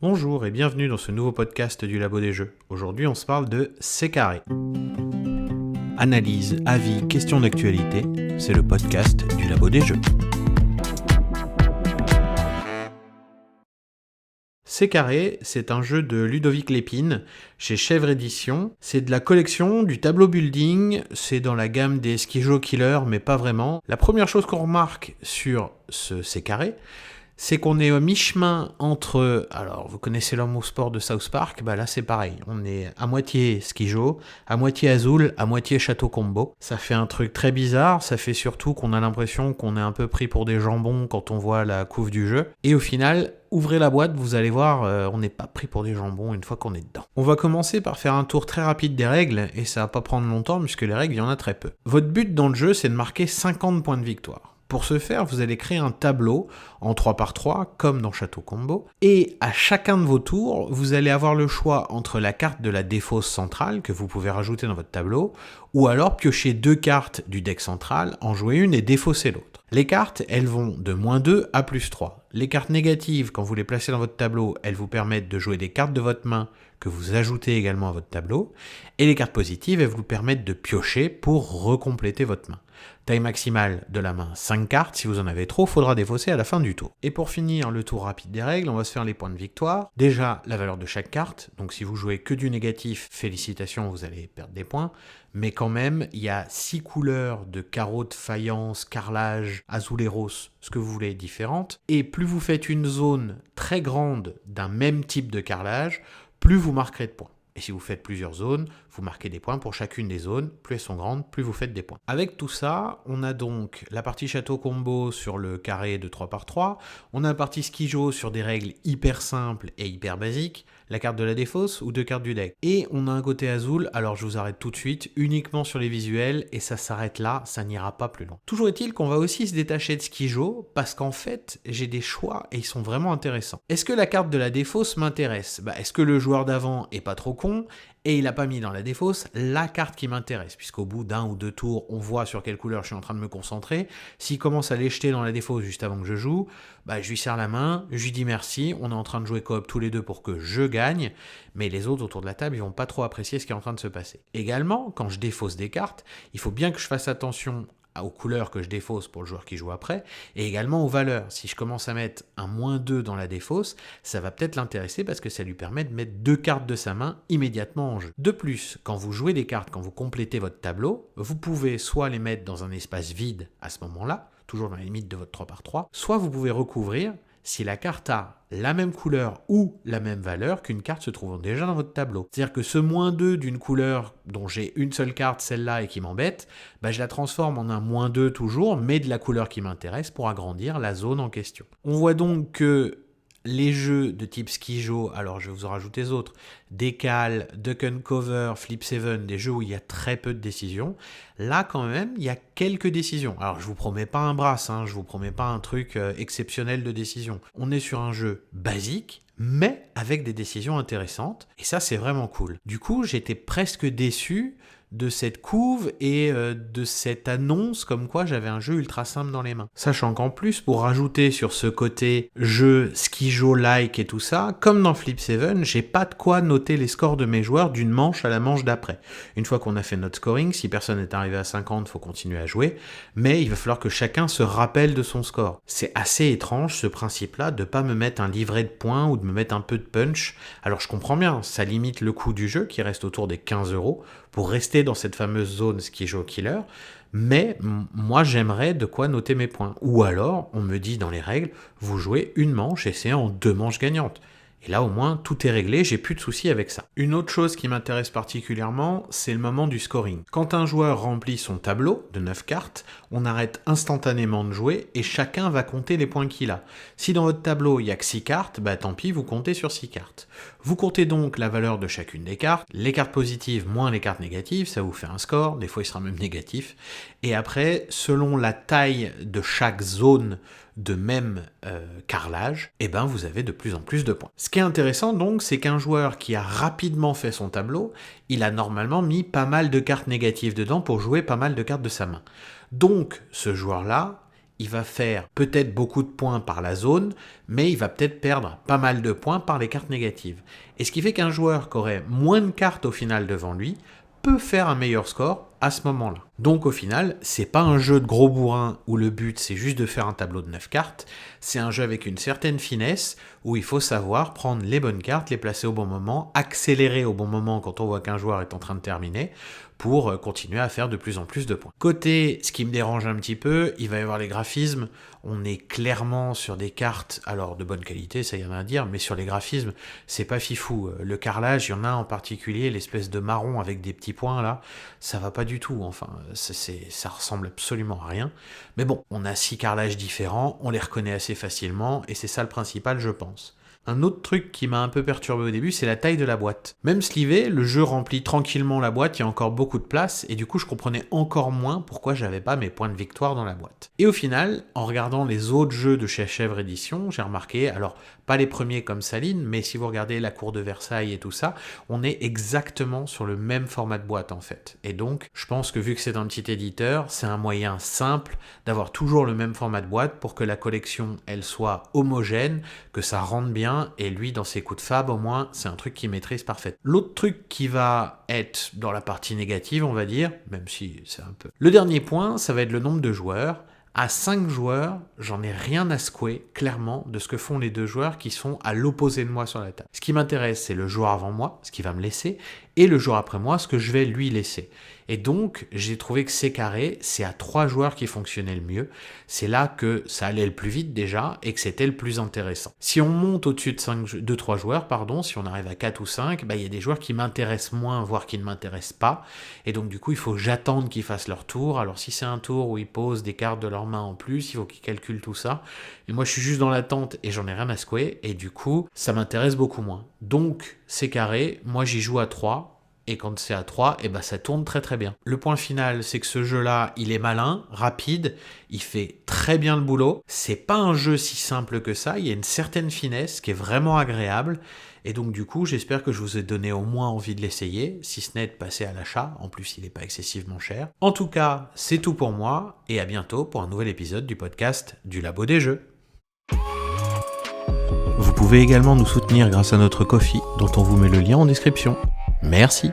Bonjour et bienvenue dans ce nouveau podcast du Labo des Jeux. Aujourd'hui, on se parle de C'est carré. Analyse, avis, questions d'actualité, c'est le podcast du Labo des Jeux. C'est carré, c'est un jeu de Ludovic Lépine, chez Chèvre Édition. C'est de la collection, du tableau building, c'est dans la gamme des Skijo Killer, mais pas vraiment. La première chose qu'on remarque sur ce C'est carré, c'est qu'on est au mi-chemin entre, alors vous connaissez l'homme au sport de South Park, bah là c'est pareil, on est à moitié Skijo, à moitié Azul, à moitié Château Combo. Ça fait un truc très bizarre, ça fait surtout qu'on a l'impression qu'on est un peu pris pour des jambons quand on voit la couve du jeu, et au final, ouvrez la boîte, vous allez voir, on n'est pas pris pour des jambons une fois qu'on est dedans. On va commencer par faire un tour très rapide des règles, et ça va pas prendre longtemps puisque les règles, il y en a très peu. Votre but dans le jeu, c'est de marquer 50 points de victoire. Pour ce faire, vous allez créer un tableau en 3x3, comme dans Château Combo, et à chacun de vos tours, vous allez avoir le choix entre la carte de la défausse centrale, que vous pouvez rajouter dans votre tableau, ou alors piocher 2 cartes du deck central, en jouer une et défausser l'autre. Les cartes, elles vont de -2 à +3. Les cartes négatives, quand vous les placez dans votre tableau, elles vous permettent de jouer des cartes de votre main que vous ajoutez également à votre tableau, et les cartes positives, elles vous permettent de piocher pour recompléter votre main. Taille maximale de la main, 5 cartes. Si vous en avez trop, faudra défausser à la fin du tour. Et pour finir le tour rapide des règles, on va se faire les points de victoire. Déjà, la valeur de chaque carte. Donc si vous jouez que du négatif, félicitations, vous allez perdre des points. Mais quand même, il y a 6 couleurs de carreaux de faïence, carrelage, azuleros, ce que vous voulez, différentes. Et plus vous faites une zone très grande d'un même type de carrelage, plus vous marquerez de points. Et si vous faites plusieurs zones, vous marquez des points pour chacune des zones. Plus elles sont grandes, plus vous faites des points. Avec tout ça, on a donc la partie Château Combo sur le carré de 3x3. On a la partie Skijo sur des règles hyper simples et hyper basiques. La carte de la défausse ou 2 cartes du deck. Et on a un côté Azul, alors je vous arrête tout de suite, uniquement sur les visuels, et ça s'arrête là, ça n'ira pas plus loin. Toujours est-il qu'on va aussi se détacher de Skijo, parce qu'en fait, j'ai des choix, et ils sont vraiment intéressants. Est-ce que la carte de la défausse m'intéresse ? Est-ce que le joueur d'avant est pas trop con et il n'a pas mis dans la défausse la carte qui m'intéresse, puisqu'au bout d'un ou deux tours, on voit sur quelle couleur je suis en train de me concentrer. S'il commence à les jeter dans la défausse juste avant que je joue, je lui serre la main, je lui dis merci, on est en train de jouer coop tous les deux pour que je gagne, mais les autres autour de la table, ils vont pas trop apprécier ce qui est en train de se passer. Également, quand je défausse des cartes, il faut bien que je fasse attention aux couleurs que je défausse pour le joueur qui joue après, et également aux valeurs. Si je commence à mettre un -2 dans la défausse, ça va peut-être l'intéresser parce que ça lui permet de mettre 2 cartes de sa main immédiatement en jeu. De plus, quand vous jouez des cartes, quand vous complétez votre tableau, vous pouvez soit les mettre dans un espace vide à ce moment-là, toujours dans la limite de votre 3x3, soit vous pouvez recouvrir si la carte a la même couleur ou la même valeur qu'une carte se trouvant déjà dans votre tableau. C'est-à-dire que ce -2 d'une couleur dont j'ai une seule carte, celle-là, et qui m'embête, je la transforme en un -2 toujours, mais de la couleur qui m'intéresse pour agrandir la zone en question. On voit donc que les jeux de type Skijo, alors je vais vous en rajouter les autres, Décal, Duck and Cover, Flip 7, des jeux où il y a très peu de décisions, là quand même il y a quelques décisions. Alors je vous promets pas un brass, je vous promets pas un truc exceptionnel de décision. On est sur un jeu basique, mais avec des décisions intéressantes, et ça c'est vraiment cool. Du coup j'étais presque déçu de cette couve et de cette annonce comme quoi j'avais un jeu ultra simple dans les mains. Sachant qu'en plus, pour rajouter sur ce côté jeu Skijo-like et tout ça, comme dans Flip 7, j'ai pas de quoi noter les scores de mes joueurs d'une manche à la manche d'après. Une fois qu'on a fait notre scoring, si personne n'est arrivé à 50, faut continuer à jouer, mais il va falloir que chacun se rappelle de son score. C'est assez étrange ce principe-là de pas me mettre un livret de points ou de me mettre un peu de punch. Alors je comprends bien, ça limite le coût du jeu qui reste autour des 15 € pour rester dans cette fameuse zone Skijo Killer, mais moi j'aimerais de quoi noter mes points. Ou alors, on me dit dans les règles, vous jouez une manche et c'est en 2 manches gagnantes. Et là, au moins, tout est réglé, j'ai plus de soucis avec ça. Une autre chose qui m'intéresse particulièrement, c'est le moment du scoring. Quand un joueur remplit son tableau de 9 cartes, on arrête instantanément de jouer et chacun va compter les points qu'il a. Si dans votre tableau, il n'y a que 6 cartes, tant pis, vous comptez sur 6 cartes. Vous comptez donc la valeur de chacune des cartes, les cartes positives moins les cartes négatives, ça vous fait un score, des fois il sera même négatif. Et après, selon la taille de chaque zone de même carrelage, vous avez de plus en plus de points. Ce qui est intéressant donc, c'est qu'un joueur qui a rapidement fait son tableau, il a normalement mis pas mal de cartes négatives dedans pour jouer pas mal de cartes de sa main. Donc, ce joueur-là, il va faire peut-être beaucoup de points par la zone, mais il va peut-être perdre pas mal de points par les cartes négatives. Et ce qui fait qu'un joueur qui aurait moins de cartes au final devant lui peut faire un meilleur score à ce moment-là. Donc au final, c'est pas un jeu de gros bourrin où le but c'est juste de faire un tableau de 9 cartes, c'est un jeu avec une certaine finesse où il faut savoir prendre les bonnes cartes, les placer au bon moment, accélérer au bon moment quand on voit qu'un joueur est en train de terminer pour continuer à faire de plus en plus de points. Côté, ce qui me dérange un petit peu, il va y avoir les graphismes, on est clairement sur des cartes, alors de bonne qualité, ça y en a à dire, mais sur les graphismes, c'est pas fifou. Le carrelage, il y en a en particulier, l'espèce de marron avec des petits points là, ça va pas du tout, enfin, ça ressemble absolument à rien. Mais bon, on a 6 carrelages différents, on les reconnaît assez facilement, et c'est ça le principal, je pense. Un autre truc qui m'a un peu perturbé au début, c'est la taille de la boîte. Même slivé, le jeu remplit tranquillement la boîte, il y a encore beaucoup de place, et du coup je comprenais encore moins pourquoi j'avais pas mes points de victoire dans la boîte. Et au final, en regardant les autres jeux de chez Chèvre Édition, j'ai remarqué, alors pas les premiers comme Saline, mais si vous regardez la cour de Versailles et tout ça, on est exactement sur le même format de boîte en fait. Et donc, je pense que vu que c'est un petit éditeur, c'est un moyen simple d'avoir toujours le même format de boîte pour que la collection, elle soit homogène, que ça rentre bien, et lui, dans ses coups de fab, au moins, c'est un truc qu'il maîtrise parfaitement. L'autre truc qui va être dans la partie négative, on va dire, même si c'est un peu... Le dernier point, ça va être le nombre de joueurs. À 5 joueurs, j'en ai rien à secouer, clairement, de ce que font les 2 joueurs qui sont à l'opposé de moi sur la table. Ce qui m'intéresse, c'est le joueur avant moi, ce qu'il va me laisser, et le joueur après moi, ce que je vais lui laisser. Et donc, j'ai trouvé que ces carrés, c'est à 3 joueurs qui fonctionnaient le mieux. C'est là que ça allait le plus vite déjà, et que c'était le plus intéressant. Si on monte au-dessus de 3 joueurs, si on arrive à 4 ou 5, il y a des joueurs qui m'intéressent moins, voire qui ne m'intéressent pas. Et donc, du coup, il faut que j'attende qu'ils fassent leur tour. Alors, si c'est un tour où ils posent des cartes de leur main en plus, il faut qu'ils calculent tout ça. Et moi, je suis juste dans l'attente et j'en ai rien à secouer. Et du coup, ça m'intéresse beaucoup moins. Donc, c'est carré. Moi, j'y joue à 3. Et quand c'est à 3, ça tourne très très bien. Le point final, c'est que ce jeu-là, il est malin, rapide, il fait très bien le boulot. C'est pas un jeu si simple que ça, il y a une certaine finesse qui est vraiment agréable. Et donc du coup, j'espère que je vous ai donné au moins envie de l'essayer, si ce n'est de passer à l'achat. En plus, il n'est pas excessivement cher. En tout cas, c'est tout pour moi, et à bientôt pour un nouvel épisode du podcast du Labo des Jeux. Vous pouvez également nous soutenir grâce à notre Ko-fi, dont on vous met le lien en description. Merci.